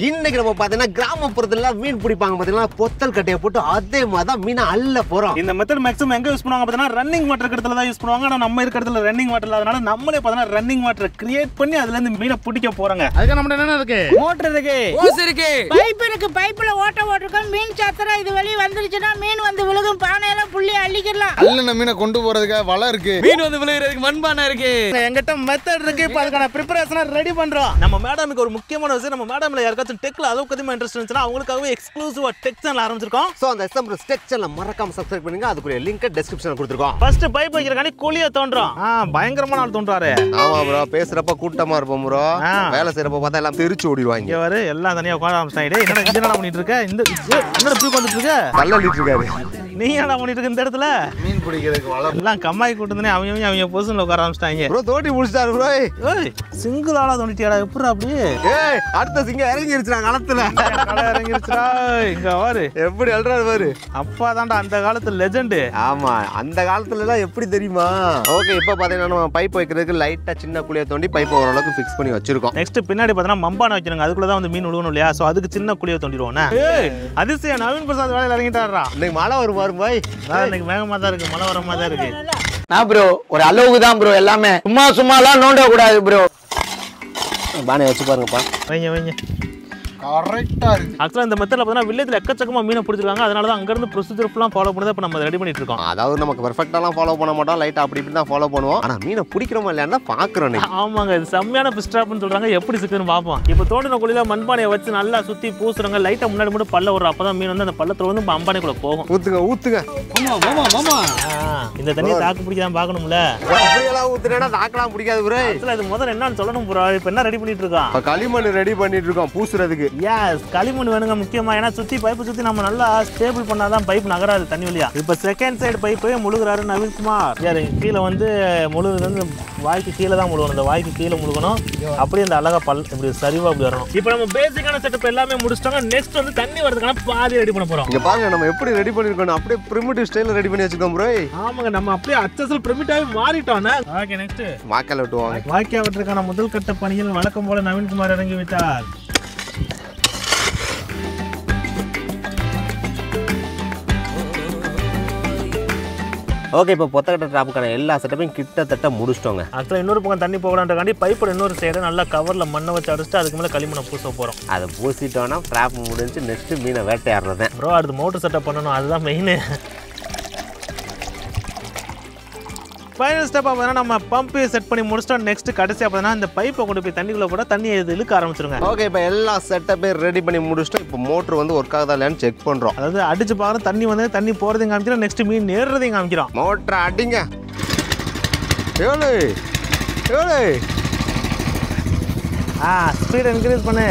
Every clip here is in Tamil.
இன்னைக்கு நம்ம பாத்தீங்கன்னா கிராமப்புறத்துல மீன் பிடிப்பாங்க பாத்தீங்கன்னா பொத்தல் கட்டையை போட்டு அதே மாதிரி தான் மீனை அள்ள போறோம். இந்த மெத்தட் மேக்ஸிமம் எங்க யூஸ் பண்ணுவாங்க பாத்தீங்கன்னா ரன்னிங் வாட்டர் இடத்துல தான் யூஸ் பண்ணுவாங்க. ஆனா நம்ம இருக்கிற இடத்துல ரன்னிங் வாட்டர் இல்லாதனால நம்மளே பாத்தீங்கன்னா ரன்னிங் வாட்டர் கிரியேட் பண்ணி அதுல இருந்து மீனை பிடிக்க போறாங்க. அதுக்கு நம்ம என்ன இருக்கு? மோட்டர் இருக்கு, ஓஸ் இருக்கு, பைப் இருக்கு. பைப்ல ஓட்ட ஓட்டிருக்கோம். மீன் சாத்திரம் இது வெளிய வந்துருச்சுன்னா மீன் வந்து விழுகும். பானையில புள்ளி அள்ளிக்கலாம். அல்ல மீனை கொண்டு போறதுக்கு வலை இருக்கு. மீன் வந்து விழுகிறதுக்கு மண்பானை இருக்கு. எங்கிட்ட மெத்தட் இருக்கு. இப்ப அதுக்கான ப்ரிப்பரேஷனை ரெடி பண்றோம். நம்ம மேடமுக்கு ஒரு முக்கியமான விஷயம், நம்ம மேடம்ல யாருக்காச்சும் டெக்ல அளவுக்கு இன்ட்ரெஸ்ட் இருந்துச்சுன்னா அவங்களுக்காகவே எக்ஸ்க்ளூசிவா டெக் சேனல் ஆரம்பிச்சிருக்கோம். சோ அந்த எஸ்எம்எஸ் டெக் சேனலை மறக்காம சப்ஸ்கிரைப் பண்ணுங்க. அதுக்குரிய லிங்க் டிஸ்கிரிப்ஷன்ல கொடுத்திருக்கோம். ஃபர்ஸ்ட் பைப் வைக்கிறக்கானே குழிய தோன்றோம். பயங்கரமான ஆள் தோன்றாரு. ஆமா ப்ரோ, பேசுறப்ப கூட்டமா இருப்போம் ப்ரோ. வேலை செய்யறப்ப பார்த்தா எல்லாம் தெரிச்சு ஓடிடுவாங்க. இங்க வர எல்லாம் தனியா உட்கார ஆரம்பிச்சாங்க. என்னடா என்னடா பண்ணிட்டு இருக்க? இந்த என்னடா தூக்கு வந்துட்டு இருக்க? கல்லளிட்டு இருக்காரு. நீ என்னடா பண்ணிட்டு இருக்க இந்த இடத்துல? மீன் பிடிக்கிறதுக்கு வலை எல்லாம் கம்மாய் கூட்டதுனே அவங்க பொசிஷன்ல உட்கார ஆரம்பிச்சிட்டாங்க. ப்ரோ தோட்டி முடிச்சிட்டாரு ப்ரோ. ஏய் சிங்கிள் ஆளா தோண்டிட்டியாடா? எப்படிடா அப்படி? ஏய் அடுத்த சிங்கம் இறங்கிருச்சுடா களத்துல. இறங்கிருச்சுடா. இங்க பாரு எப்படி அல்றாரு பாரு. அப்பா தான்டா அந்த காலத்துல லெஜெண்ட். ஆமா அந்த காலத்துல எல்லாம் எப்படி தெரியுமா? ஓகே இப்போ பாத்தீங்கன்னா நம்ம பைப் வைக்கிறதுக்கு லைட்டா சின்ன குழியை தோண்டி பைப் ஓரளவுக்கு ஃபிக்ஸ் பண்ணி வச்சிருக்கோம். நெக்ஸ்ட் பின்னாடி பார்த்தா மம்பான வைக்கிறாங்க. அதுக்குள்ள தான் வந்து மீன் விழுகணும் இல்லையா? சோ அதுக்கு சின்ன குழியை தோண்டிடுவோம். ஏய் அதிசய நவீன் பிரசாத் வேலையில இறங்கிட்டாரா? இன்னைக்கு மழை வரும் பாரு பாய். இன்னைக்கு வேகமா தான் இருக்கு, மழை வர மாதிரி தான் இருக்கு. நான் ப்ரோ ஒரு அளவுக்கு தான் ப்ரோ, எல்லாமே சும்மாலாம் நோண்ட கூடாது ப்ரோ. பானை வச்சு பாருங்கப்பா. வைங்க கரெக்டா இருக்கு. ஆக்சுவலா இந்த மெத்தட்ல பார்த்தா வில்லேஜ்ல எக்கச்சக்கமா மீனை பிடிச்சிருக்காங்க. அதனால தான் அங்க இருந்து ப்ரொசீஜர் ஃபுல்லா ஃபாலோ பண்ணி தான் இப்ப நம்ம ரெடி பண்ணிட்டு இருக்கோம். அதாவது நமக்கு பெர்ஃபெக்ட்டாலாம் ஃபாலோ பண்ண மாட்டோம், லைட்டா அப்படி இப்படி தான் ஃபாலோ பண்ணுவோம். ஆனா மீனை பிடிக்கிறோமா இல்லையா பாக்குறோம். ஆமாங்க, இது செம்மையான ஃபிஷ் ட்ராப்னு சொல்றாங்க. எப்படி சிக்குன்னு பாப்போம். இப்போ தோண்டின குழியில மண்பானையை வச்சு நல்லா சுத்தி பூசுறாங்க. லைட்டா முன்னாடி மட்டும் பல்ல ஒரு அப்பதான் மீன் வந்து அந்த பள்ளத்துல வந்து அம்பானைக்குள்ள போகும். ஊத்துங்க. மாமா இந்த தண்ணியை தாக்கு பிடிக்காம பாக்கணும்ல. அப்படியெல்லாம் ஊத்துனா தாக்கலாம் பிடிக்காது ப்ரோ. ஆக்சுவலா இது முதல்ல என்னன்னு சொல்லணும் ப்ரோ. இப்போ என்ன ரெடி பண்ணிட்டு இருக்கோம்? களிமண் ரெடி பண்ணிட்டு இருக்கோம் பூசுறதுக்கு. எஸ், களிமண் வேணுங்க முக்கியமா. ஏன்னா சுத்தி பைப்பு சுத்தி நம்ம நல்லா ஸ்டேபிள் பண்ணாதான் பைப் நகராது தண்ணி வழியா. இப்போ செகண்ட் சைடு பைப்பே முழுகுறாரு நவீன் குமார். கீழே வந்து முழுகுது வந்து வாய்க்கு கீழே தான் முழுகணும். இந்த வாய்க்கு கீழே முழுகணும். அப்படியே அந்த அழகா இப்படி சரிவா அப்படி வரணும். இப்போ நம்ம பேசிக்கான செட்டப் எல்லாமே முடிச்சிட்டோம். நெக்ஸ்ட் வந்து தண்ணி வரதுக்கான பாதி ரெடி பண்ண போறோம். இங்க பாருங்க நம்ம எப்படி ரெடி பண்ணிருக்கோம். அப்படியே பிரிமிட்டிவ் ஸ்டைல்ல ரெடி பண்ணி வச்சிருக்கோம் ப்ரோ. ஆமாங்க, நம்ம அப்படியே அச்சசல் பிரிமிட்டிவ் மாறிட்டோம். ஓகே, நெக்ஸ்ட் வாய்க்கால் வெட்டுவாங்க. வாய்க்கால் வெட்டுறதுக்கான முதல் கட்ட பணியில் வழக்கம் போல நவீன் குமார் இறங்கி விட்டார். ஓகே, இப்போ பொத்தக்கட்டை ட்ராப்புக்கான எல்லா செட்டப்பையும் கிட்டத்தட்ட முடிச்சிட்டோங்க. ஆக்சுவலாக இன்னொரு பக்கம் தண்ணி போகலான்றக்காண்டி பைப்போட இன்னொரு சைடு நல்லா கவரில் மண்ணை வச்சு அடிச்சுட்டு அதுக்கு மேலே களிமண்ணை பூச போகிறோம். அதை பூசிட்டோன்னா ட்ராப் முடிஞ்சு நெக்ஸ்ட் மீனை வேட்டையாடுறது. ப்ரோ அடுத்து மோட்டர் செட்டப் பண்ணணும், அதுதான் மெயின். ஃபைனல் ஸ்டெப்பாக பார்த்தீங்கன்னா நம்ம பம்பு செட் பண்ணி முடிச்சிட்டோம். நெக்ஸ்ட் கடைசியாக பார்த்தீங்கன்னா இந்த பைப்பை கொண்டு போய் தண்ணிக்குள்ளே போட தண்ணியை இழுக்க ஆரம்பிச்சிருங்க. ஓகே, இப்போ எல்லா செட்டப்பையும் ரெடி பண்ணி முடிச்சிட்டோம். இப்போ மோட்டர் வந்து ஒர்க் ஆகுதா இல்லையான்னு செக் பண்ணுறோம். அதாவது அடிச்சு பார்க்குறோம், தண்ணி வந்து தண்ணி போகிறதையும் காமிக்கிறோம், நெக்ஸ்ட் மீன் ஏறுறதையும் காமிக்கிறோம். மோட்டரை அடிங்க. எவ்வளோ ஸ்பீட் இன்க்ரீஸ் பண்ணு.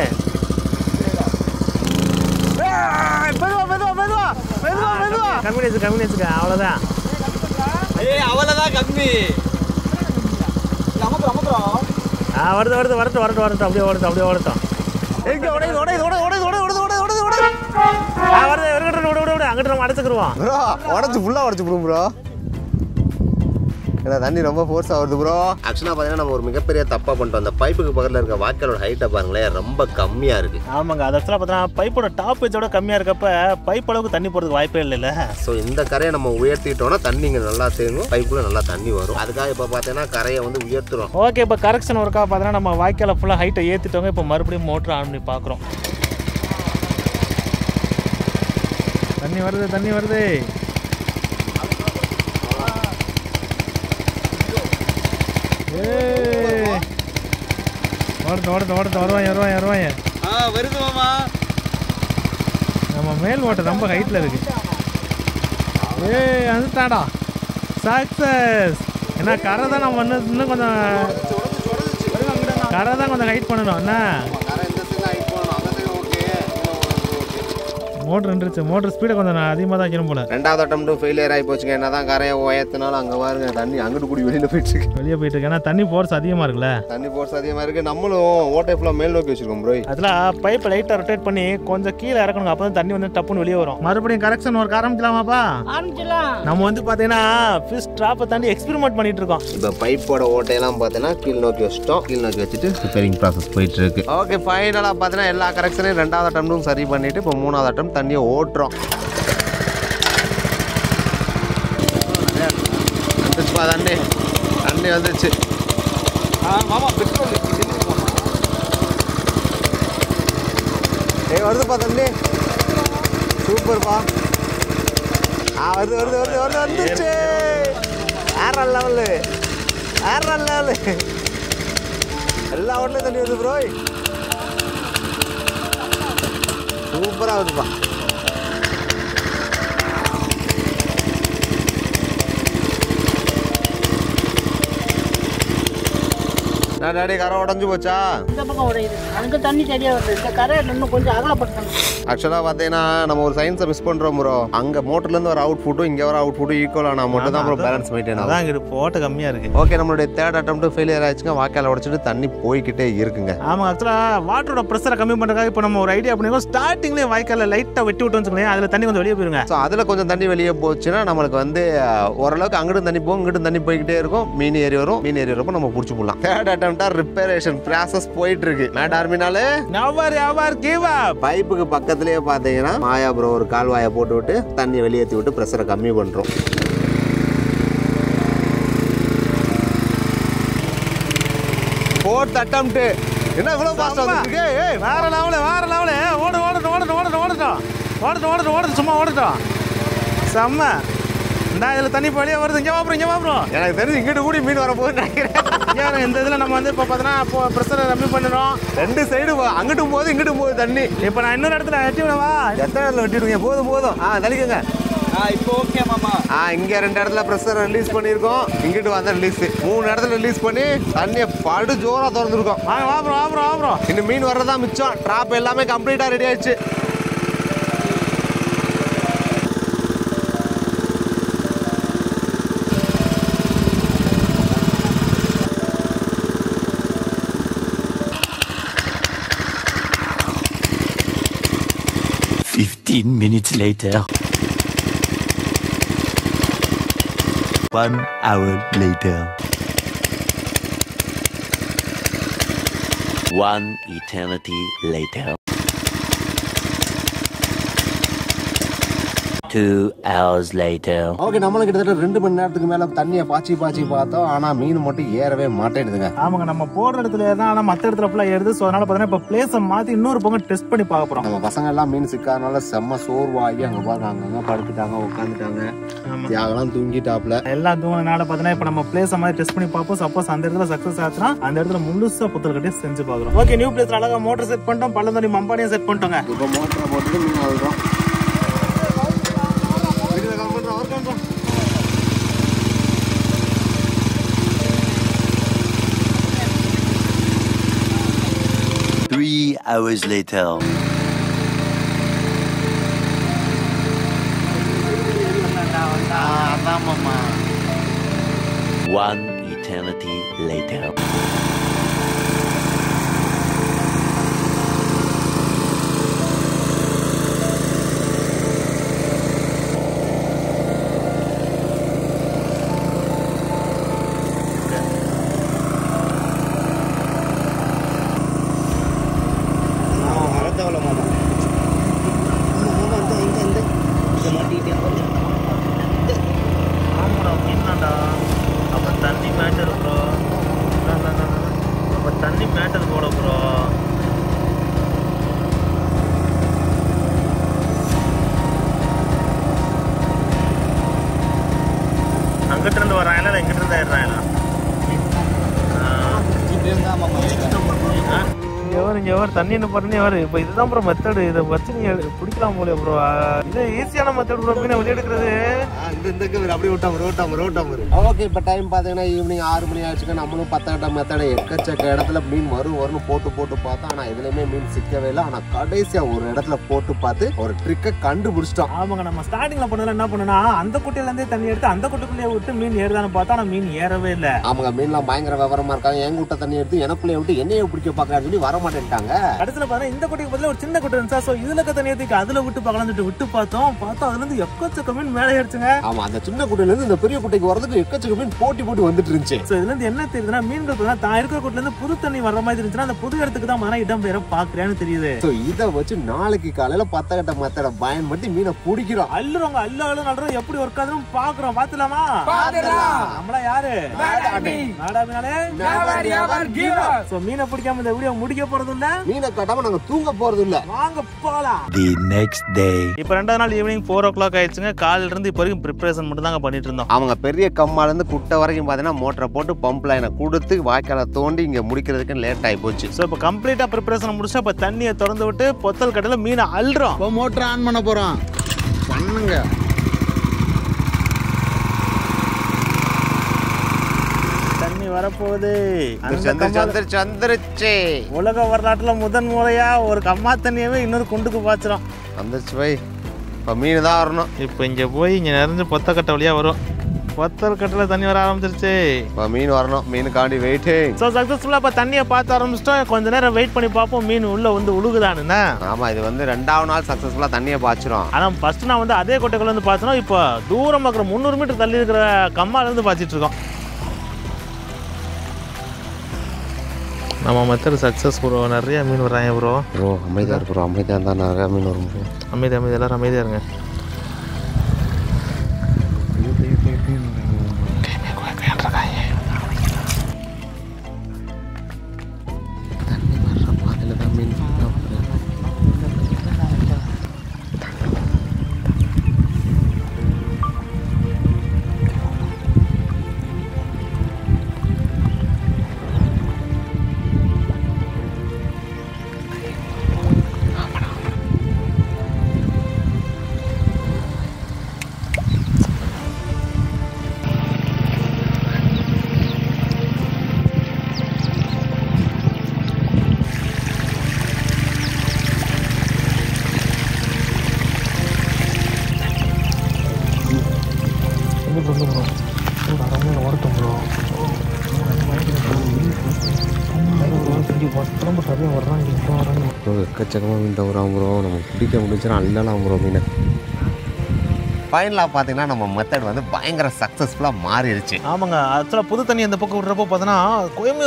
கம்மியாச்சு அவ்வளோதான். அவ்வளவுதான் கம்மி. வரட்டும் அப்படியே ஓடட்டும். அங்கிட்ட நம்ம அடைச்சுக்குருவோம். ப்ரோ உடச்சு ஃபுல்லாக உடச்சு போடும் ப்ரோ. ஏன்னா தண்ணி ரொம்ப ஃபோர்ஸாக வருது ப்ரோ. ஆக்சுவலாக பார்த்தீங்கன்னா நம்ம ஒரு மிகப்பெரிய தப்பாக பண்ணிட்டோம். அந்த பைப்புக்கு பக்கத்தில் இருக்க வாய்க்காலோட ஹைட்டை பாருங்களேன், ரொம்ப கம்மியாக இருக்குது. ஆமாங்க, அது ஆக்சுவலாக பார்த்தீங்கன்னா பைப்போட டாப் வச்சோட கம்மியாக இருக்கப்ப பைப் அளவுக்கு தண்ணி போகிறதுக்கு வாய்ப்பே இல்லைல்ல. ஸோ இந்த கரையை நம்ம உயர்த்திட்டோம்னா தண்ணி இங்கே நல்லா தேங்கும், பைப்புக்குள்ள நல்லா தண்ணி வரும். அதுக்காக இப்போ பார்த்தீங்கன்னா கரையை வந்து உயர்த்துறோம். ஓகே, இப்போ கரெக்ஷன் ஒர்க்காக பார்த்தீங்கன்னா நம்ம வாய்க்கால ஃபுல்லாக ஹைட்டை ஏற்றிட்டோங்க. இப்போ மறுபடியும் மோட்டர் ஆன் பண்ணி பார்க்குறோம். தண்ணி வருது. வருவாங்க. வருது மாமா. நம்ம மேல் ஓட்டை ரொம்ப ஹைட்டில் இருக்கு. வந்துட்டாடா சக்சஸ். ஏன்னா கரை தான் நம்ம இன்னும் கொஞ்சம் ஹைட் பண்ணணும். என்ன மோட்டர் நின்றுச்சு. மோட்டர் ஸ்பீடை கொஞ்சம் அதிகமாக தான் வைக்கணும் போல. ரெண்டாவது அட்டம் ஃபெயிலியர் ஆகி போச்சுங்க. என்னதான் கரையை உயர்த்தினாலும் அங்கே பாருங்க தண்ணி அங்கிட்டு கூடி வெளியில் போயிட்டு இருக்கு. வெளியே போயிட்டு இருக்கு. ஏன்னா தண்ணி ஃபோர்ஸ் அதிகமாக இருக்குல்ல. தண்ணி ஃபோர்ஸ் அதிகமாக இருக்கு. நம்மளும் ஓட்டை ஃபுல்லாக மேல் நோக்கி வச்சிருக்கோம் ப்ரோ. அதில் பைப்பை லைட்டாக ரொட்டேட் பண்ணி கொஞ்சம் கீழே இறக்கணும். அப்போ தான் தண்ணி வந்து டப்புன்னு வெளியே வரும். மறுபடியும் கரெக்ஷன் ஒர்க் ஆரம்பிக்கலாமாப்பா? ஆரம்பிச்சிடலாம். நம்ம வந்து பார்த்தீங்கன்னா ஃபிஷ் ட்ராப்பை தாண்டி எக்ஸ்பெரிமெண்ட் பண்ணிட்டு இருக்கோம். இப்போ பைப்போட ஓட்டையெல்லாம் பார்த்தீங்கன்னா கீழ் நோக்கி வச்சிட்டோம். கீழ் நோக்கி வச்சுட்டு ரிப்பேரிங் ப்ராசஸ் போயிட்டு இருக்கு. ஓகே, ஃபைனலாக பார்த்தீங்கன்னா எல்லா கரெக்ஷனையும் ரெண்டாவது அட்டம்டும் சரி பண்ணிட்டு இப்போ மூணாவது அட்டம் தண்ணியை ஓட்டுறோம். வந்துச்சுப்பா தண்ணி. தண்ணி வந்துச்சு. வருதுப்பா தண்ணி. சூப்பர்ப்பா. வருது வருது வருது வருது வந்துச்சு. வேற லெவலு, வேற லெவலு. எல்லா ஓட்டலையும் தண்ணி வருது ப்ரோ. சூப்பராக வருதுப்பா. டாடி கரை உடஞ்சி போச்சா? இந்த பக்கம் உடையுது. அங்கே தண்ணி சரியாக வருது. இந்த கரை இன்னும் கொஞ்சம் அகலப்படுத்தணும். ஆக்சுவலாக பார்த்தீங்கன்னா நம்ம ஒரு சயின்ஸை மிஸ் பண்ணுறோம் ப்ரோ. அங்கே மோட்டர்லேருந்து வர அவுட் புட்டும் இங்கே வர அவுட் புட்டும் ஈக்குவல் ஆனால் மட்டும் தான் ப்ரோ பேலன்ஸ் மெயின்டைன் ஆகும். அதான் இங்கே ஓட்ட கம்மியாக இருக்குது. ஓகே, நம்மளுடைய தேர்ட் அட்டம்ப்ட் ஃபெயிலியர் ஆயிடுச்சுங்க. வாய்க்கால் உடச்சிட்டு தண்ணி போய்கிட்டே இருக்குங்க. ஆமாம், ஆக்சுவலாக வாட்டரோட ப்ரெஷரை கம்மி பண்ணுறதுக்காக இப்போ நம்ம ஒரு ஐடியா பண்ணிருக்கோம். ஸ்டார்டிங்லேயே வாய்க்காலில் லைட்டாக வெட்டி விட்டு வச்சுக்கோங்க. அதில் தண்ணி கொஞ்சம் வெளியே போயிருங்க. ஸோ அதில் கொஞ்சம் தண்ணி வெளியே போச்சுன்னா நம்மளுக்கு வந்து ஓரளவுக்கு அங்கிட்டும் தண்ணி போகும், இங்கிட்டும் தண்ணி போய்கிட்டே இருக்கும். மீன் ஏறி வரும். மீன் ஏறி வரப்போ நம்ம பிடிச்சி போடலாம். தேர்ட் அட்டம்ப்டா ரிப்பேரேஷன் ப்ராசஸ் போயிட்டு இருக்கு. மேட் ஆர்மினாலே பைப்புக்கு பக்கத்துலயே பாத்தீங்கன்னா மாயா ப்ரோ ஒரு கால்வாயை போட்டு விட்டு தண்ணி வெளியேற்றி விட்டு ப்ரெஷரை கம்மி பண்றோம். Fourth attempt. என்ன இவ்வளவு ஃபாஸ்டா வந்துருக்கு? வேற லெவலு, வேற லெவலு. ஓடு ஓடு ஓடு ஓடு ஓடுட்டோம் ஓடுட்டு ஓடுட்டு ஓடுட்டு சும்மா ஓடுட்டோம். செம்ம. இதில் தண்ணி வெளியே வருது. இங்கே வாப்புறோம், இங்கே வாப்புறோம். எனக்கு தெரிஞ்சு இங்கிட்டு கூடி மீன் வர போகுதுன்னு நினைக்கிறேன். இந்த இதில் நம்ம வந்து இப்போ பார்த்தோன்னா இப்போ ப்ரெஷரை கம்மி பண்ணுறோம். ரெண்டு சைடு அங்கிட்டும் போது இங்கிட்டும் போகுது தண்ணி. இப்போ நான் இன்னொரு இடத்துல வெட்டி விடவா? எத்தனை இடத்துல வெட்டிடுங்க? போதும் போதும். தள்ளிக்கோங்க. இப்போ ஓகே மாமா. இங்க 2 இடத்துல ப்ரெஷர் ரிலீஸ் பண்ணியிருக்கோம். இங்கிட்டு வந்த ரிலீஸ் 3 இடத்துல ரிலீஸ் பண்ணி தண்ணியை படு ஜோரா திறந்துருக்கோம். வாப்புறோம் வாப்புறோம் வாப்புறோம். இன்னும் மீன் வர்றதா மிச்சம். ட்ராப் எல்லாமே கம்ப்ளீட்டா ரெடி ஆயிடுச்சு. Minutes later. 1 hour later. 1 eternity later. 2 hours later. Okay, நம்மளும் கிட்டத்தட்ட 2 மணி நேரத்துக்கு மேல தண்ணியை பாய்ச்சி பார்த்தோம். ஆனா மீன் மட்டும் ஏறவே மாட்டேங்குதுங்க. ஆமாங்க, நம்ம போடுற இடத்துல ஏறினா ஆனா மற்ற இடத்துல ஃபுல்லாக ஏறுது. ஸோ அதனால பார்த்தீங்கன்னா இப்போ பிளேஸை மாற்றி இன்னொரு பக்கம் டெஸ்ட் பண்ணி பார்க்க போகிறோம். நம்ம பசங்க எல்லாம் மீன் சிக்காதனால செம்ம சோர்வாகி அங்கே பாருங்க அங்கங்க படுத்துட்டாங்க, உட்காந்துட்டாங்க. தியாகலாம் தூங்கிட்டாப்ல. எல்லாம் தூங்கினால பார்த்தீங்கன்னா இப்போ நம்ம பிளேஸை மாதிரி டெஸ்ட் பண்ணி பார்ப்போம். சப்போஸ் அந்த இடத்துல சக்ஸஸ் ஆச்சுன்னா அந்த இடத்துல முழுசா புத்தல் கட்டி செஞ்சு பார்க்குறோம். ஓகே, நியூ பிளேஸ்ல அழகா மோட்டர் செட் பண்ணிட்டோம். பள்ளந்தோணி மம்பாடியும் செட் பண்ணிட்டோங்க. இப்போ மோட்டரை போட்டுட்டு மீன் அழுறோம். 3 hours later. 1 eternity later. அங்கிட்டிருந்து வர்றாங்களா இங்கிட்டு இருந்தா ஏறாங்களா? இங்க ஒரு தண்ணி என்ன பண்ணி வரு. இப்போ இதுதான் ப்ரோ மெத்தடு. இதை வச்சு நீ பிடிக்கலாம் போல ப்ரோ. இது ஈஸியான மெத்தட் ப்ரோ. மீனை வெளியே எடுக்கிறது அப்படியே விட்டா ஓகே. இப்போ டைம் பார்த்தீங்கன்னா ஈவினிங் 6 மணி ஆயிடுச்சுங்க. நம்மளும் 10 கட்ட மெத்தடை எக்கச்சக்க இடத்துல மீன் வரும்னு போட்டு பார்த்தோம். ஆனால் இதுலையுமே மீன் சிக்கவே இல்லை. ஆனால் கடைசியாக ஒரு இடத்துல போட்டு பார்த்து ஒரு ட்ரிக்கை கண்டுபிடிச்சிட்டோம். ஆமாங்க. நம்ம ஸ்டார்டிங்ல பண்ணதுல என்ன பண்ணோம்னா அந்த குட்டையில இருந்தே தண்ணி எடுத்து அந்த குட்டைக்குள்ளேயே விட்டு மீன் ஏறுதான்னு பார்த்தா ஆனால் மீன் ஏறவே இல்லை. ஆமாங்க. மீன்லாம் பயங்கர விவரமா இருக்காங்க. என் குட்டை தண்ணி எடுத்து எனக்குள்ளே விட்டு என்னைய பிடிக்க பார்க்கறான்னு சொல்லி வர மாட்டேன்ட்டாங்க. கடைசியில் பார்த்தா இந்த குட்டைக்கு பதிலாக ஒரு சின்ன குட்டை இருந்துச்சா. ஸோ இதுல இருக்க தண்ணி எடுத்து அதில் விட்டு பார்க்கலாம்னு விட்டு பார்த்தா அதுல இருந்து எக்கச்சக்க மீன் மேலே ஏறிச்சுங்க. ஆமா, அந்த சின்ன குட்டையில இருந்து இந்த பெரிய குட்டைக்கு வரதுக்கு எக்கச்சக்க மீன் போட்டி வந்துட்டு இருந்துச்சு. ஸோ இதுல இருந்து என்ன தெரியுதுன்னா மீன்கள் தான் இருக்கிற குட்டையில இருந்து புது தண்ணி வர்ற மாதிரி இருந்துச்சுன்னா அந்த புது இடத்துக்கு தான் இடம் பெயர பாக்குறேன்னு தெரியுது. இதை வச்சு நாளைக்கு காலையில 10 கட்ட மெத்தடை பயன்படுத்தி மீனை பிடிக்கிறோம். அள்ளுறவங்க அள்ளுறோம் எப்படி ஒர்க் ஆகுதுன்னு பாக்குறோம். பாத்துலாமா? நம்மளா யாரு? மீனை பிடிக்காம இந்த வீடியோ முடிக்க போறது இல்ல, மீனை கட்டாம நாங்க தூங்க போறது இல்ல. வாங்க போலாம். The next day. இப்ப 2வது நாள் ஈவினிங் 4 o'clock ஆயிடுச்சுங்க. காலையில இருந்து இப்ப வரைக்கும் ப்ரிப்பரேஷன் மட்டும் தாங்க பண்ணிட்டு இருந்தோம். அவங்க பெரிய கம்மால இருந்து குட்டை வரைக்கும் பாத்தீங்கன்னா மோட்டரை போட்டு பம்ப் லைனை கொடுத்து வாய்க்கால தோண்டி இங்க முடிக்கிறதுக்கு லேட் ஆகி போச்சு. ஸோ இப்போ கம்ப்ளீட்டா ப்ரிப்பரேஷன் முடிச்சா இப்ப தண்ணியை திறந்து விட்டு பொத்தல் கடையில மீனை அள்ளுறோம். இப்போ மோட்டர் ஆன் பண்ண போறோம். பண்ணுங்க. தண்ணி வரப்போகுது. சந்திருச்சு. உலக வரலாற்றுல முதன் முறையா ஒரு கம்மா தண்ணியவே இன்னொரு குண்டுக்கு பாய்ச்சிரும். வந்துருச்சு போய். இப்போ மீன் தான் வரணும். இப்போ இங்க போய் இங்க நிறைஞ்சு பொத்த கட்டை வழியா வரும். பொத்தல் கட்டில தண்ணி வர ஆரம்பிச்சிருச்சு. இப்போ மீன் வரணும். மீனுக்காண்டி வெயிட்டிங். ஸோ சக்ஸஸ்ஃபுல்லாக இப்போ தண்ணியை பார்த்து ஆரம்பிச்சிட்டோம். கொஞ்ச நேரம் வெயிட் பண்ணி பார்ப்போம் மீன் உள்ள வந்து உழுகுதானுண்ணா. ஆமா, இது வந்து 2வது நாள் சக்ஸஸ்ஃபுல்லா தண்ணியை பாய்ச்சிரும். ஆனால் ஃபர்ஸ்ட் நான் வந்து அதே கொட்டைக்குள்ள வந்து பார்த்தோம். இப்போ தூரமாக இருக்கிற 300 மீட்டர் தள்ளி இருக்கிற கம்மால இருந்து பாய்ச்சிட்டு இருக்கோம். நம்ம மெத்தட் சக்ஸஸ் ப்ரோ. நிறைய மீன் வர்றாங்க ப்ரோ. அமைதியாக இருக்கு ப்ரோ. அமைதியாக இருந்தால் நிறையா மீன் வரும் ப்ரோ. அமைதி எல்லாரும் அமைதியாக இருங்க. எக்கச்சக்கமாக மீன் தவறாங்க ப்ரோ. நம்ம பிடிக்க முடிஞ்சுன்னா அள்ளலாம் ப்ரோ மீனை. ஃபைனலாக பார்த்தீங்கன்னா நம்ம மெத்தட் வந்து பயங்கர சக்ஸஸ்ஃபுல்லாக மாறிடுச்சு. ஆமாங்க. ஆக்சுவலாக புது தண்ணி அந்த பக்கம் விடுறப்போ பார்த்தோன்னா குயமே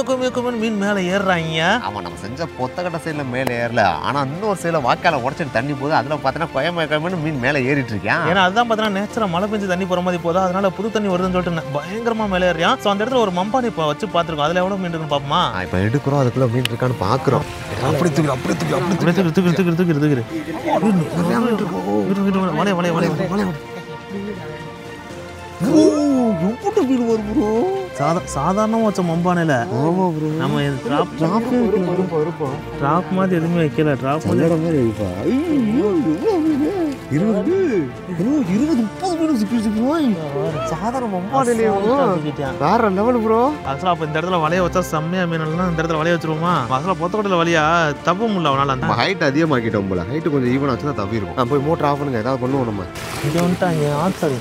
மீன் மேலே ஏறுறாங்க. ஆமாம், நம்ம செஞ்ச பொத்தக்கட்டை சைடில் மேலே ஏறல. ஆனால் இன்னொரு சைடில் வாய்க்கால உடச்சிட்டு தண்ணி போகுது. அதில் பார்த்தீங்கன்னா குயமே மீன் மேலே ஏறிட்டு இருக்கேன். ஏன்னா அதுதான் பார்த்தீங்கன்னா நேச்சராக மழை பெஞ்சு தண்ணி போகிற மாதிரி போதும். அதனால புது தண்ணி வருதுன்னு சொல்லிட்டு பயங்கரமாக மேலே ஏறியான். ஸோ அந்த இடத்துல ஒரு மம்பாடி இப்போ வச்சு பார்த்துருக்கோம். அதில் எவ்வளோ மீன் இருக்குன்னு பார்ப்போமா? இப்போ எடுக்கிறோம். அதுக்குள்ளே மீன் இருக்கான்னு பார்க்குறோம். அப்படி தூக்கி சாதாரணமா வச்ச மம்பானையில நம்ம டிராப் மாதிரி எதுவுமே வைக்கல. டிராப் மாதிரி 20-30 சாதாரண மம்பானையிலே வேற லெவல் ப்ரோ. ஆக்சுவலா அப்ப இந்த இடத்துல வலைய வச்சா செம்மையா மீனெல்லாம் இந்த இடத்துல வலைய வச்சிருவோமா? ஆக்சுவலா பொத்தக்கோட்டையில வலையா தப்ப முடியல அவனால. அந்த ஹைட் அதிகமாக்கிட்டோம் போல. ஹைட் கொஞ்சம் ஈவன் ஆச்சு தான் தப்பி இருக்கும். போய் மோட்டர் ஆஃப் பண்ணுங்க. ஏதாவது பண்ணுவோம் நம்ம. இங்க வந்துட்டாங்க. ஆட்சாரி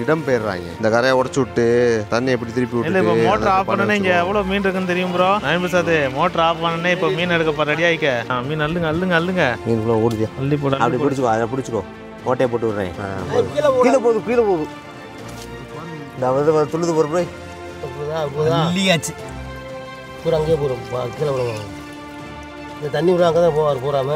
இடம் பெயர்றாங்க. இந்த கரையை உடச்சு விட்டு தண்ணி எப்படி திருப்பி விட்டு மோட்டர் ஆஃப் பண்ணனே இங்க எவ்வளவு மீன் இருக்குன்னு தெரியும் ப்ரோ. நான் பிரசாத் மோட்டர் ஆஃப் பண்ணனே இப்ப மீன் எடுக்க ரெடி ஆயிக்க. மீன் அள்ளுங்க. மீன் ஃபுல்லா ஓடுதியா? அள்ளி போட. அப்படி பிடிச்சுக்கோ. அதை பிடிச்சுக்கோ. ஓட்டையை போட்டு விடுறேன். கீழே போகுது. இந்த துள்ளுது போற போய் இல்லையாச்சு பூரா அங்கேயே போகிறோம். கீழே போடுவோம். இந்த தண்ணி விட அங்கே தான் போவார் போறாம.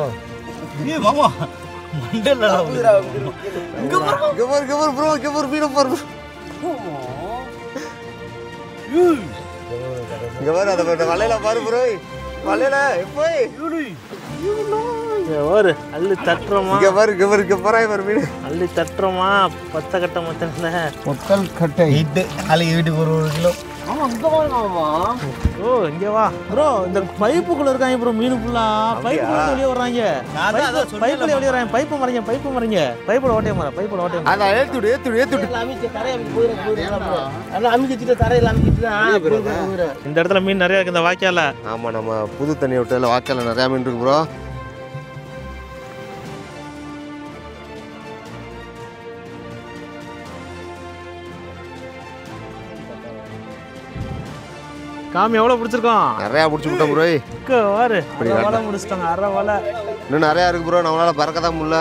வலையில பாரு ப்ரோ. வலையில போய் அள்ளி தட்டுறோமா? அள்ளி தட்டுறோமா? 10 கட்டை மொத்தம் பொத்தல் கட்டை வீட்டுக்கு 1 கிலோ ஆமா இங்க பாருங்க ஆமா. ஓ இங்க வா ப்ரோ. இந்த பைப்புக்குள்ள இருக்காங்க ப்ரோ மீன் ஃபுல்லா. பைப்புக்குள்ள வெளிய வர்றாங்க. பைப்புல வெளிய வர்றாங்க. பைப்பு மறங்க பைப்புல ஓட்டே மாற. பைப்புல ஓட்டே மாற. அத ஏத்துடு அமிச்சி தரைய போயிரா. அத அமிச்சிட்டு தரையில அமிச்சிட்டு இந்த இடத்துல மீன் நிறைய இருக்கு இந்த வாய்க்கால. ஆமா நம்ம புது தண்ணி விட்டல வாய்க்கால நிறைய மீன் இருக்கு ப்ரோ. காமி எவ்வளவு பிடிச்சிருக்கோம்? நிறைய பிடிச்சி விட்டோம் ப்ரோ. வாரு வலை முடிச்சிட்டாங்க. அரை வலை இன்னும் நிறைய இருக்கு ப்ரோ. நம்மளால பறக்க தான் முடியல.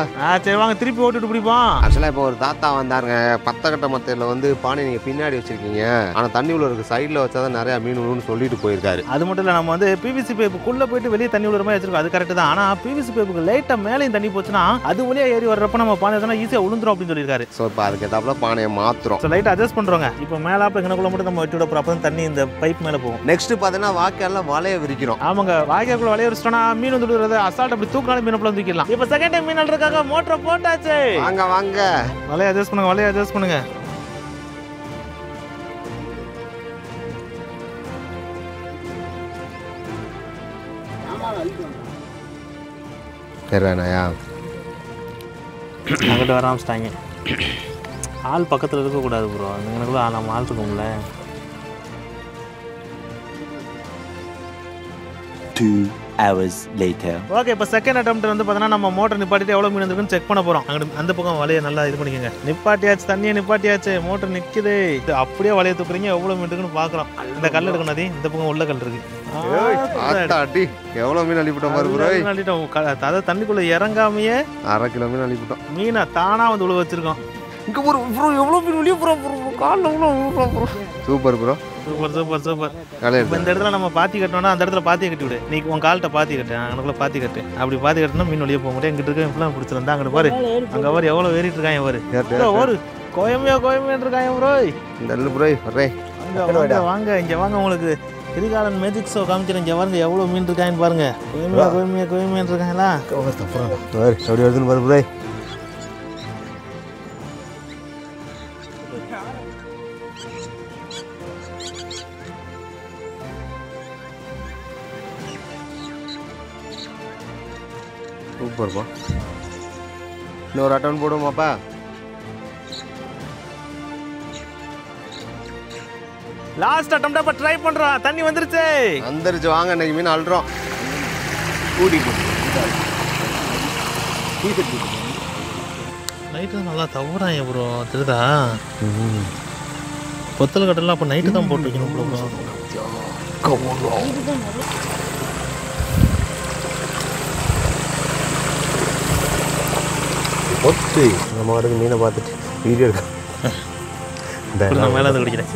சரி வாங்க திருப்பி ஓட்டிட்டு பிடிப்போம். ஆக்சுவலா இப்போ ஒரு தாத்தா வந்தாருங்க. பத்தக்கட்ட மத்தையில வந்து பானை நீங்க பின்னாடி வச்சிருக்கீங்க, ஆனா தண்ணி உள்ள இருக்கு சைட்ல வச்சாதான் நிறைய மீன் விழுன்னு சொல்லிட்டு போயிருக்காரு. அது மட்டும் இல்ல நம்ம வந்து பிவிசி பைப்புக்குள்ள போயிட்டு வெளியே தண்ணி விழுற மாதிரி வச்சிருக்கோம். அது கரெக்ட் தான். ஆனா பிவிசி பைப்புக்கு லைட்டா மேலேயும் தண்ணி போச்சுன்னா அது வழியா ஏறி வர்றப்ப நம்ம பானை எதனா ஈஸியா விழுந்துரும் அப்படின்னு சொல்லியிருக்காரு. ஸோ இப்போ அதுக்கு ஏதாப்புல பானையை மாத்துறோம். Light adjust பண்றோங்க. இப்போ மேலாப்ப இங்கனக்குள்ள மட்டும் நம்ம வெட்டி விட போறோம். அப்பதான் தண்ணி இந்த பைப் மேல போகும். நெக்ஸ்ட் பாத்தீங்கன்னா வாய்க்கால வலைய விரிக்கிறோம். ஆமாங்க வாய்க்காக்குள்ள வலைய விரிச்சிட்டோம்னா மீன் வந்து விடுறது அசால்ட் அப்படி தூக்கினாலும் மீன் அப்படி தூக்கிடலாம். இப்போ செகண்ட் டைம் மீன் இருக்காங்க. மோட்டரை போட்டாச்சு. வாங்க வாங்க வலைய அட்ஜஸ்ட் பண்ணுங்க. வலைய அட்ஜஸ்ட் பண்ணுங்க. சரிண்ணாயா அங்கிட்ட வர ஆரம்பிச்சிட்டாங்க. ஆள் பக்கத்தில் இருக்கக்கூடாது ப்ரோ. எங்களுக்குள்ள நம்ம ஆள் இருக்கோம்ல. 2 hours later. ஓகே இப்போ செகண்ட் அட்டெம்ப்ட் வந்து பார்த்தீங்கன்னா நம்ம மோட்டர் நிப்பாட்டிட்டு எவ்வளோ மீன் வந்துருக்குன்னு செக் பண்ண போகிறோம். அங்கே அந்த பக்கம் வலையை நல்லா இது பண்ணிக்கோங்க. நிப்பாட்டியாச்சு, தண்ணியை நிப்பாட்டியாச்சு, மோட்டர் நிற்குது. அப்படியே வலையை தூக்குறீங்க. எவ்வளோ மீன் இருக்குன்னு பார்க்குறோம். இந்த கல் எடுக்கணும். அது இந்த பக்கம் உள்ள கல் இருக்கு. எவ்வளவு மீன் அள்ளிவிட்டோம் பாரு ப்ரோ. அள்ளிட்டோம். அதாவது தண்ணிக்குள்ள இறங்காமையே 1/2 கிலோ மீன் அள்ளிவிட்டோம். மீனை தானா வந்து உள்ள வச்சிருக்கோம். இங்க ப்ரோ எவ்வளவு மீன் வெளியே ப்ரோ கால்ல bro. Super bro. Super super super. இப்போ இந்த இடத்துல நம்ம பாத்தி கட்டணும்னா அந்த இடத்துல பாத்தியை கட்டி விடு. நீ உன் கால்கிட்ட பாத்தி கட்டு, அங்கனுக்குள்ள பாத்தி கட்டு. அப்படி பாத்தி கட்டினா மீன் வெளியே போக முடியும். எங்கிட்ட இருக்க இப்பெல்லாம் பிடிச்சிருந்தா அங்கே பாரு. அங்கே பாரு எவ்வளோ ஏறிட்டு இருக்காங்க பாரு. ஒரு கோயமையான்னு இருக்காங்க ப்ரோ. இந்த ப்ரோ வரேன். வாங்க இங்கே வாங்க. உங்களுக்கு திரிகாலன் மேஜிக் ஷோ காமிச்சிடும். இங்கே பாருங்க எவ்வளோ மீன் இருக்காங்கன்னு பாருங்க. கோயமையான்னு இருக்காங்களா? அப்படி வருதுன்னு பாரு ப்ரோ. சூப்பர்ப்பா. இன்னொரு அட்டன் போடுவோமாப்பா? லாஸ்ட் அட்டெம்ப்ட் அப்ப ட்ரை பண்றோம். தண்ணி வந்துருச்சு. வாங்க இன்னைக்கு மீன் அள்ளுறோம். கூட்டிட்டு நைட்டு நல்லா தவறாங்க ப்ரோ. தெரியுதா? பொத்தல் கட்டலாம் அப்போ நைட்டு தான் போட்டு வைக்கணும் ப்ரோ. ஒத்து நம்ம வரது மீனை பார்த்துட்டு வீடியோ எடுக்க நான் மேலே வந்து குடிக்கிறேன்.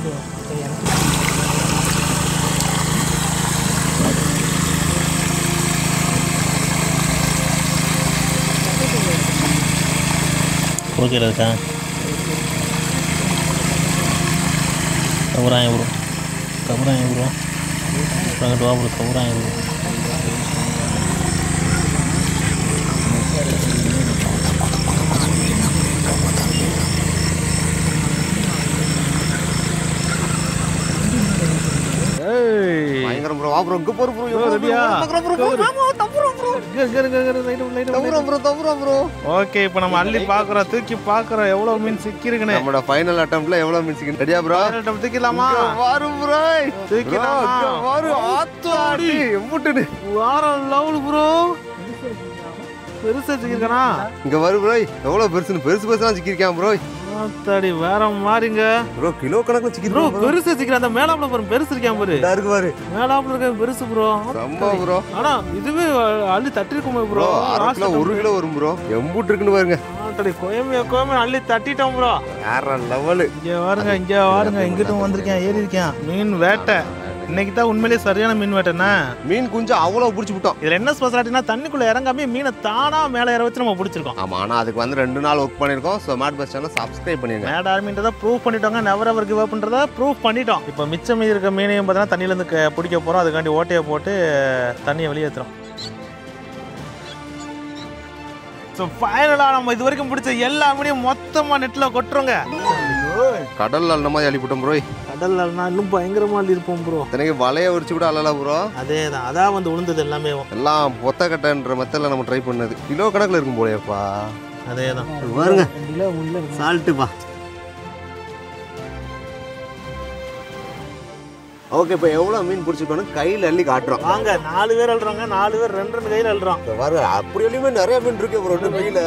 ஓகே இருக்கா? தவறாங்க ப்ரோ. அங்கிட்டு வா ப்ரோ. தவறாங்க ப்ரோ. பயங்கரம் ப்ரோ. வா ப்ரோ. இங்க போற ப்ரோ. ரெடியா? ப்ரோ. ஓகே இப்போ நம்ம அள்ளி பார்க்குறோம். தூக்கி பார்க்குறோம் எவ்வளோ மீன் சிக்கிருக்குன்னு. நம்மளோட ஃபைனல் அட்டெம்ப்ட்ல எவ்வளவு மீன் சிக்கி ரெடியா ப்ரோ? தூக்கிடலாமா? வாரும் ப்ரோ. தூக்கிடலாமா? வாரும் ஆத்தாடி எம்புட்டுடு. வாரம் லவுல் ப்ரோ. பெருசா சிக்கிருக்கானா? இங்க வரு ப்ரோ. எவ்வளவு பெருசுலாம் சிக்கிருக்கான் ப்ரோ. ஆத்தாடி வேற மாதிரிங்க ப்ரோ. கிலோ கணக்குல சிக்கி ப்ரோ. பெருசா சிக்கிற அந்த மேலாப்ல பாரு. பெருசு இருக்கான் பாரு. இருக்கு பாரு. மேலாப்ல இருக்க பெருசு ப்ரோ. ரொம்ப ப்ரோ. ஆனா இதுவே அள்ளி தட்டி இருக்குமே ப்ரோ. 1 கிலோ வரும் ப்ரோ. எம்புட்டு இருக்குன்னு பாருங்க. ஆத்தாடி கோயமே அள்ளி தட்டிட்டோம் ப்ரோ. வேற லெவல். இங்க பாருங்க. இங்கிட்டும் வந்திருக்கேன். ஏறி இருக்கேன். மீன் வேட்டை இன்னைக்கு தான் உண்மையிலேயே சரியான மீன் வேட்டைண்ணா. மீன் குஞ்சு அவ்வளோ பிடிச்சி விட்டோம். இதில் என்ன ஸ்பெஷாலிட்டினா தண்ணிக்குள்ளே இறங்காம மீனை தானா மேலே இற வச்சு நம்ம பிடிச்சிருக்கோம். ஆமாம். ஆனால் அதுக்கு வந்து 2 நாள் ஒர்க் பண்ணியிருக்கோம். So mad bus channel subscribe பண்ணிடுங்க. மேட் ஆர்மின்றதை ப்ரூவ் பண்ணிட்டோங்க. நெவர் எவர் கிவ் அப்ன்றதை ப்ரூவ் பண்ணிட்டோம். இப்போ மிச்சம் மீதி இருக்க மீனையும் பார்த்தீங்கன்னா தண்ணியிலேருந்து பிடிக்க போகிறோம். அதுக்காண்டி ஓட்டையை போட்டு தண்ணியை வெளியேற்றுறோம். ஸோ ஃபைனலாக நம்ம இது வரைக்கும் பிடிச்ச எல்லா மீனையும் மொத்தமாக நெட்டில் கொட்டுறோங்க. கடல்ல அள்ள மாதிரி அள்ளிவிட்டோம் ப்ரோ. கடல் அல்னா இன்னும் பயங்கரமா இருப்போம் ப்ரோ. இத்தனைக்கு வலைய உரிச்சு கூட அள்ளலாம் ப்ரோ. அதேதான், அதான் வந்து விழுந்தது எல்லாமே. எல்லாம் பொத்த கட்டைன்ற மெத்தட்ல நம்ம ட்ரை பண்ணது. கிலோ கணக்குல இருக்கும் போலப்பா. அதேதான் பாருங்க சால்ட்டுப்பா. ஓகே, இப்போ எவ்வளோ மீன் பிடிச்சிக்கணும் கையில் அள்ளி காட்டுறோம். வாங்க, 4 பேர் அள்ளுறாங்க, 4 பேர் 2 கையில் அள்ளுறோம். பாருங்க, அப்படி அள்ளியுமே நிறைய மீன் இருக்கு ப்ரோ. கையில்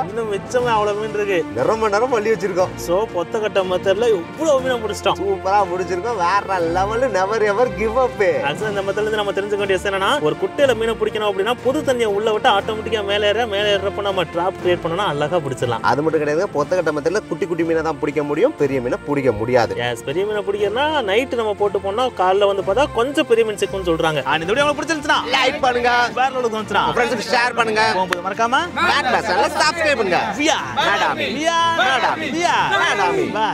இன்னும் மிச்சமே அவ்வளோ மீன் இருக்கு. நிறம் அள்ளி வச்சிருக்கோம். ஸோ பொத்த கட்டை மெத்தட்ல இவ்வளோ மீனை பிடிச்சிட்டோம். சூப்பராக பிடிச்சிருக்கோம். வேற level, never ever give up. ஆக்சுவலாக இந்த மெத்தட்ல இருந்து நம்ம தெரிஞ்சுக்க வேண்டிய என்னன்னா, ஒரு குட்டையில மீனை பிடிக்கணும் அப்படின்னா புது தண்ணியை உள்ள விட்டு ஆட்டோமேட்டிக்காக மேலே ஏறப்ப நம்ம ட்ராப் கிரியேட் பண்ணோம்னா அழகா பிடிச்சிடலாம். அது மட்டும் கிடையாது, பொத்த கட்டை மெத்தட்ல குட்டி குட்டி மீனை தான் பிடிக்க முடியும், பெரிய மீனை பிடிக்க முடியாது. பெரிய மீனை பிடிக்கிறதுனா நைட்டு நம்ம போட்டு போனா காலைல வந்து பார்த்தா கொஞ்சம் பெரிய மீன் சிக்குன்னு சொல்றாங்க. இந்த வீடியோ உங்களுக்கு பிடிச்சிருந்துச்சுனா லைக் பண்ணுங்க, வேற லெவலுக்கு வந்துச்சுனா ஃப்ரெண்ட்ஸ்க்கு ஷேர் பண்ணுங்க, போகும்போது மறக்காம சப்ஸ்கிரைப் பண்ணுங்க. வியா நாடாமி, வியா நாடாமி, வியா நாடாமி. பை.